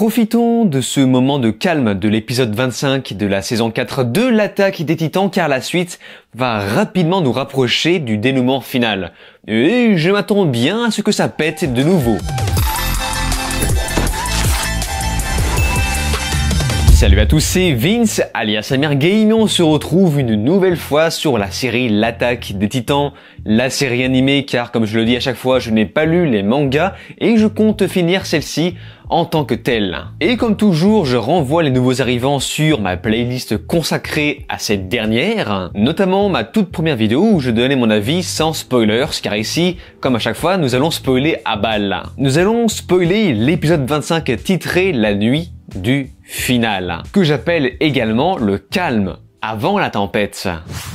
Profitons de ce moment de calme de l'épisode 25 de la saison 4 de l'attaque des Titans car la suite va rapidement nous rapprocher du dénouement final. Et je m'attends bien à ce que ça pète de nouveau. Salut à tous, c'est Vince, alias Amir Game, et on se retrouve une nouvelle fois sur la série L'Attaque des Titans, la série animée, car comme je le dis à chaque fois, je n'ai pas lu les mangas et je compte finir celle-ci en tant que telle. Et comme toujours, je renvoie les nouveaux arrivants sur ma playlist consacrée à cette dernière, notamment ma toute première vidéo où je donnais mon avis sans spoilers, car ici, comme à chaque fois, nous allons spoiler à balle. Nous allons spoiler l'épisode 25 titré La nuit du final, que j'appelle également le calme avant la tempête.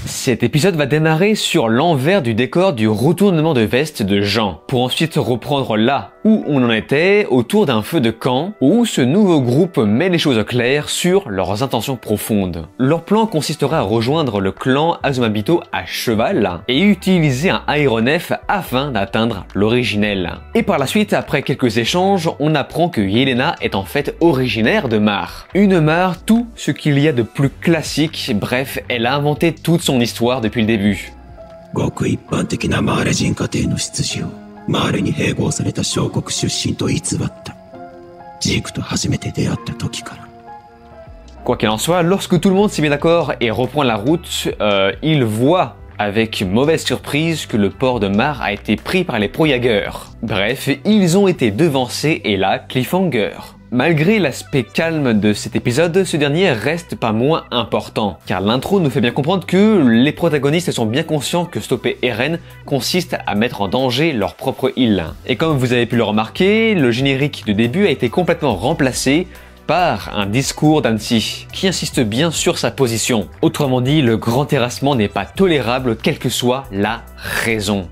Cet épisode va démarrer sur l'envers du décor du retournement de veste de Jean, pour ensuite reprendre là où on en était, autour d'un feu de camp, où ce nouveau groupe met les choses au clair sur leurs intentions profondes. Leur plan consistera à rejoindre le clan Azumabito à cheval et utiliser un aéronef afin d'atteindre l'originel. Et par la suite, après quelques échanges, on apprend que Yelena est en fait originaire de Mar. Une Mar, tout ce qu'il y a de plus classique, bref, elle a inventé toute son histoire depuis le début. Quoi qu'il en soit, lorsque tout le monde s'est mis d'accord et reprend la route, il voit avec mauvaise surprise que le port de Mar a été pris par les Pro-Jager. Bref, ils ont été devancés et là, cliffhanger. Malgré l'aspect calme de cet épisode, ce dernier reste pas moins important, car l'intro nous fait bien comprendre que les protagonistes sont bien conscients que stopper Eren consiste à mettre en danger leur propre île. Et comme vous avez pu le remarquer, le générique de début a été complètement remplacé par un discours d'Hanshi, qui insiste bien sur sa position. Autrement dit, le grand terrassement n'est pas tolérable quelle que soit la raison.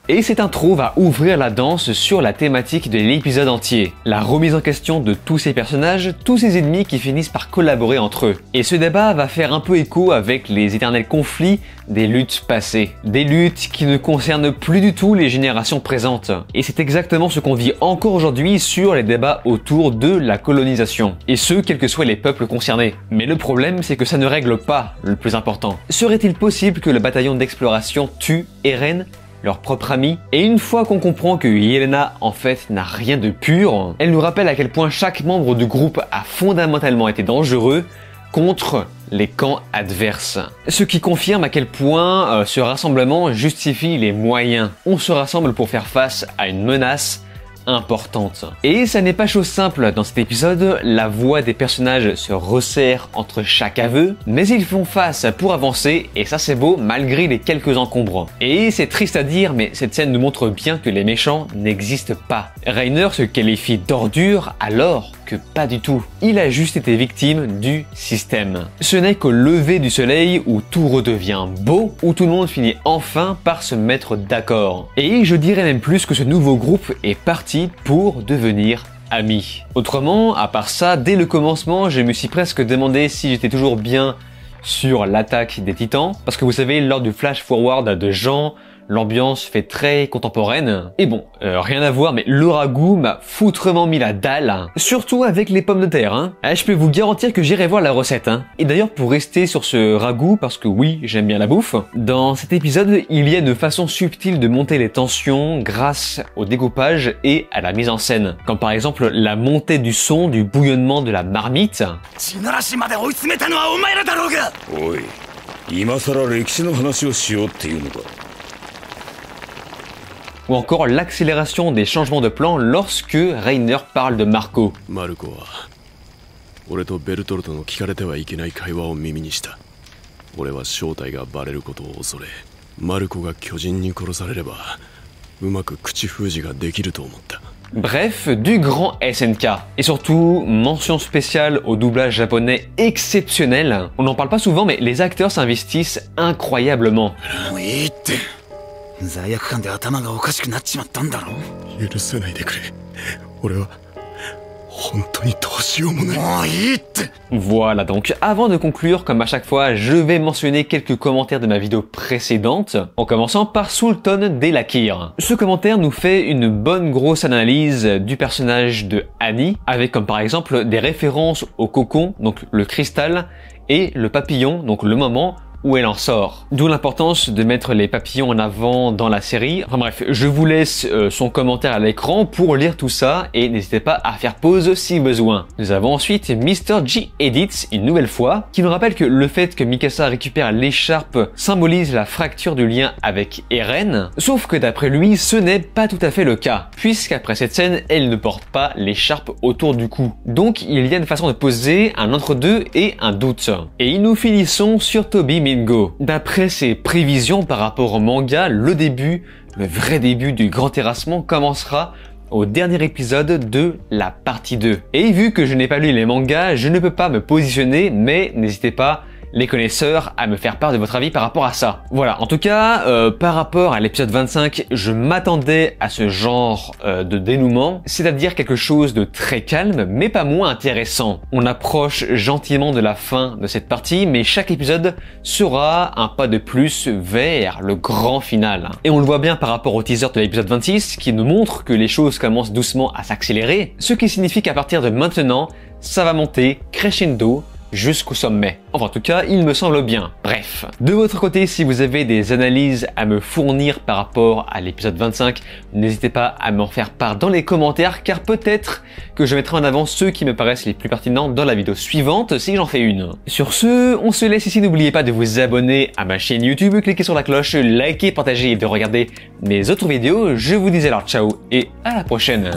Et cette intro va ouvrir la danse sur la thématique de l'épisode entier. La remise en question de tous ces personnages, tous ces ennemis qui finissent par collaborer entre eux. Et ce débat va faire un peu écho avec les éternels conflits des luttes passées. Des luttes qui ne concernent plus du tout les générations présentes. Et c'est exactement ce qu'on vit encore aujourd'hui sur les débats autour de la colonisation. Et ce, quels que soient les peuples concernés. Mais le problème, c'est que ça ne règle pas le plus important. Serait-il possible que le bataillon d'exploration tue Eren, leur propre ami? Et une fois qu'on comprend que Yelena en fait n'a rien de pur, elle nous rappelle à quel point chaque membre du groupe a fondamentalement été dangereux contre les camps adverses. Ce qui confirme à quel point ce rassemblement justifie les moyens. On se rassemble pour faire face à une menace importante. Et ça n'est pas chose simple dans cet épisode, la voix des personnages se resserre entre chaque aveu, mais ils font face pour avancer et ça c'est beau malgré les quelques encombres. Et c'est triste à dire mais cette scène nous montre bien que les méchants n'existent pas. Reiner se qualifie d'ordure alors que pas du tout. Il a juste été victime du système. Ce n'est qu'au lever du soleil où tout redevient beau, où tout le monde finit enfin par se mettre d'accord. Et je dirais même plus que ce nouveau groupe est parti pour devenir amis. Autrement, à part ça, dès le commencement, je me suis presque demandé si j'étais toujours bien sur l'attaque des Titans, parce que vous savez, lors du flash forward de Jean, l'ambiance fait très contemporaine. Et bon, rien à voir, mais le ragoût m'a foutrement mis la dalle. Surtout avec les pommes de terre, hein. Je peux vous garantir que j'irai voir la recette, hein. Et d'ailleurs, pour rester sur ce ragoût, parce que oui, j'aime bien la bouffe, dans cet épisode, il y a une façon subtile de monter les tensions grâce au découpage et à la mise en scène. Comme par exemple, la montée du son du bouillonnement de la marmite. Ou encore l'accélération des changements de plan lorsque Reiner parle de Marco. Bref, du grand SNK. Et surtout, mention spéciale au doublage japonais exceptionnel. On n'en parle pas souvent, mais les acteurs s'investissent incroyablement. Voilà, donc avant de conclure, comme à chaque fois, je vais mentionner quelques commentaires de ma vidéo précédente, en commençant par Sultan Delakir. Ce commentaire nous fait une bonne grosse analyse du personnage de Annie, avec comme par exemple des références au cocon, donc le cristal, et le papillon, donc le moment où elle en sort. D'où l'importance de mettre les papillons en avant dans la série. Enfin bref, je vous laisse son commentaire à l'écran pour lire tout ça et n'hésitez pas à faire pause si besoin. Nous avons ensuite Mr. G Edits une nouvelle fois qui nous rappelle que le fait que Mikasa récupère l'écharpe symbolise la fracture du lien avec Eren, sauf que d'après lui ce n'est pas tout à fait le cas, puisqu'après cette scène elle ne porte pas l'écharpe autour du cou. Donc il y a une façon de poser un entre-deux et un doute. Et nous finissons sur Toby Mingo. D'après ses prévisions par rapport au manga, le vrai début du grand terrassement commencera au dernier épisode de la partie 2. Et vu que je n'ai pas lu les mangas, je ne peux pas me positionner, mais n'hésitez pas, les connaisseurs, à me faire part de votre avis par rapport à ça. Voilà, en tout cas, par rapport à l'épisode 25, je m'attendais à ce genre de dénouement, c'est-à-dire quelque chose de très calme, mais pas moins intéressant. On approche gentiment de la fin de cette partie, mais chaque épisode sera un pas de plus vers le grand final. Et on le voit bien par rapport au teaser de l'épisode 26, qui nous montre que les choses commencent doucement à s'accélérer, ce qui signifie qu'à partir de maintenant, ça va monter crescendo, jusqu'au sommet. Enfin, en tout cas, il me semble bien. Bref. De votre côté, si vous avez des analyses à me fournir par rapport à l'épisode 25, n'hésitez pas à m'en faire part dans les commentaires, car peut-être que je mettrai en avant ceux qui me paraissent les plus pertinents dans la vidéo suivante, si j'en fais une. Sur ce, on se laisse ici. N'oubliez pas de vous abonner à ma chaîne YouTube, cliquez sur la cloche, likez, partagez et de regarder mes autres vidéos. Je vous dis alors ciao et à la prochaine.